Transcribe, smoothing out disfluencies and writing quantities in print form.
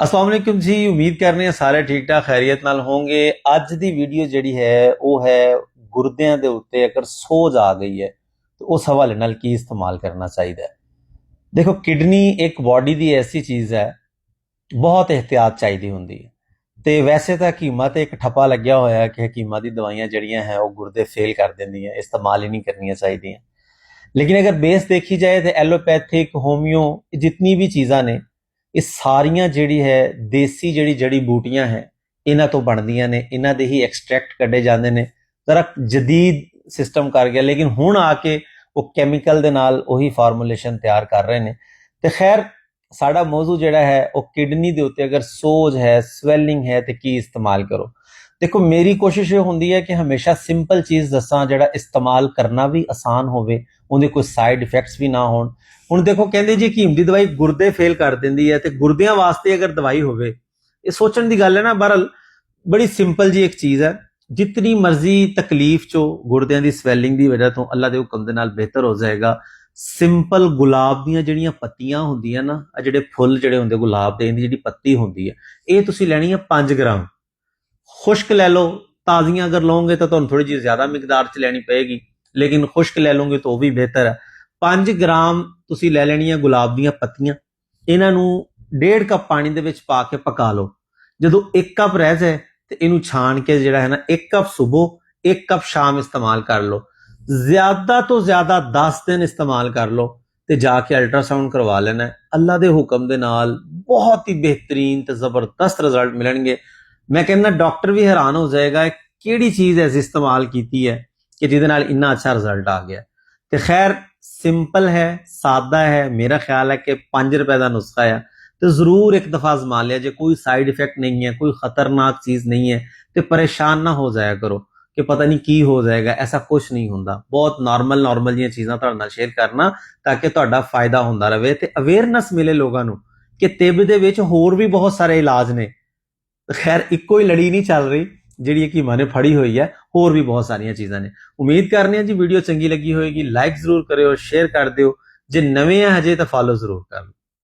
अस्सलाम वालेकुम जी। उम्मीद करने सारे ठीक ठाक खैरियत नाल होंगे। अज दी वीडियो जिहड़ी है वो है गुरदियां दे उत्ते अगर सोज आ गई है तो उस हवाले नाल की इस्तेमाल करना चाहिए। देखो, किडनी एक बॉडी दी ऐसी चीज़ है, बहुत एहतियात चाहिए होंदी है। ते वैसे तो हकीमा ते एक ठप्पा लग्या होया है कि हकीमा दी दवाइयां जड़ियां हैं वो गुर्दे फेल कर देंदी हैं, इस्तेमाल ही नहीं करनियां चाहिए। लेकिन अगर बेस देखी जाए तो एलोपैथिक होमियो जितनी भी चीज़ां ने ये सारियां जिहड़ी है देसी जिहड़ी जड़ी बूटियां है इन्हां तो बनदियां ने, इन्हां दे ही एक्सट्रैक्ट कड्ढे जांदे ने। जरा जदीद सिस्टम कर गया, लेकिन हुण आके वो कैमिकल दे नाल उही फार्मूलेशन तैयार कर रहे ने। ते खैर साडा मौजू जिहड़ा है वो किडनी दे उत्ते अगर सोज है, स्वैलिंग है तो की इस्तेमाल करो। देखो, मेरी कोशिश ये होंदी है कि हमेशा सिंपल चीज़ दसां जिहड़ा इस्तेमाल करना भी आसान होवे, ਉਹਦੇ ਕੋਈ ਸਾਈਡ ਇਫੈਕਟਸ ਵੀ ਨਾ ਹੋਣ। ਹੁਣ ਦੇਖੋ, ਕਹਿੰਦੇ ਜੀ ਹਕੀਮ ਦੀ ਦਵਾਈ ਗੁਰਦੇ ਫੇਲ ਕਰ ਦਿੰਦੀ ਹੈ ਤੇ ਗੁਰਦਿਆਂ ਵਾਸਤੇ ਅਗਰ ਦਵਾਈ ਹੋਵੇ, ਇਹ ਸੋਚਣ ਦੀ ਗੱਲ ਹੈ ਨਾ। ਬਹਰਲ ਬੜੀ ਸਿੰਪਲ ਜੀ ਇੱਕ ਚੀਜ਼ ਹੈ, ਜਿਤਨੀ ਮਰਜ਼ੀ ਤਕਲੀਫ ਚੋ ਗੁਰਦਿਆਂ ਦੀ ਸਵੈਲਿੰਗ ਦੀ ਵਜ੍ਹਾ ਤੋਂ ਅੱਲਾ ਦੇ ਹੁਕਮ ਦੇ ਨਾਲ ਬਿਹਤਰ ਹੋ ਜਾਏਗਾ। ਸਿੰਪਲ ਗੁਲਾਬ ਦੀਆਂ ਜਿਹੜੀਆਂ ਪੱਤੀਆਂ ਹੁੰਦੀਆਂ ਨਾ, ਆ ਜਿਹੜੇ ਫੁੱਲ ਜਿਹੜੇ ਹੁੰਦੇ ਗੁਲਾਬ ਦੇ, ਇਹਦੀ ਜਿਹੜੀ ਪੱਤੀ ਹੁੰਦੀ ਹੈ ਇਹ ਤੁਸੀਂ ਲੈਣੀ ਹੈ 5 ਗ੍ਰਾਮ। ਖੁਸ਼ਕ ਲੈ ਲਓ, ਤਾਜ਼ੀਆਂ ਅਗਰ ਲਓਗੇ ਤਾਂ ਤੁਹਾਨੂੰ ਥੋੜੀ ਜਿਹੀ ਜ਼ਿਆਦਾ ਮਿਕਦਾਰ 'ਚ ਲੈਣੀ ਪਏਗੀ, लेकिन खुश्क ले लोगे तो भी बेहतर है। 5 ग्राम तुसी ले लेनी है गुलाब दियां पत्तियां, इन्हां 1.5 कप पानी दे विच पा के पका लो। जदों 1 कप रह जाए तो इनू छान के जिहड़ा है ना 1 कप सुबह 1 कप शाम इस्तेमाल कर लो। ज्यादा तो ज्यादा 10 दिन इस्तेमाल कर लो ते जाके अल्ट्रासाउंड करवा लेना है। अल्लाह दे हुक्म दे नाल बहुत ही बेहतरीन ते जबरदस्त रिजल्ट मिलणगे। मैं कहना डॉक्टर भी हैरान हो जाएगा किहड़ी चीज़ ऐसी इस्तेमाल कीती है कि जिहदे नाल इन्ना अच्छा रिजल्ट आ गया। तो खैर सिंपल है, सादा है। मेरा ख्याल है कि 5 रुपए का नुस्खा है, तो जरूर एक दफा आजमा लिया। जो कोई साइड इफेक्ट नहीं है, कोई खतरनाक चीज नहीं है, तो परेशान ना हो जाया करो कि पता नहीं की हो जाएगा। ऐसा कुछ नहीं होंदा। बहुत नॉर्मल जी चीज़ां तुहाडे नाल शेयर करना ताकि तुहाडा फायदा होंदा रहे ते अवेयरनेस मिले लोगों नूं कि तिब दे विच होर भी बहुत सारे इलाज ने। खैर इक्को ही लड़ी नहीं चल रही ਜਿਹੜੀ ਹਕੀਮਾਂ ਨੇ ਫੜੀ ਹੋਈ ਹੈ, ਹੋਰ ਵੀ ਬਹੁਤ ਸਾਰੀਆਂ ਚੀਜ਼ਾਂ ਨੇ। ਉਮੀਦ ਕਰਨੀ ਹੈ ਜੀ ਵੀਡੀਓ ਚੰਗੀ ਲੱਗੀ ਹੋਏਗੀ। ਲਾਈਕ ਜ਼ਰੂਰ ਕਰਿਓ, ਸ਼ੇਅਰ ਕਰ ਦਿਓ। ਜੇ ਨਵੇਂ ਆ ਹਜੇ ਤਾਂ ਫਾਲੋ ਜ਼ਰੂਰ ਕਰ ਲਓ।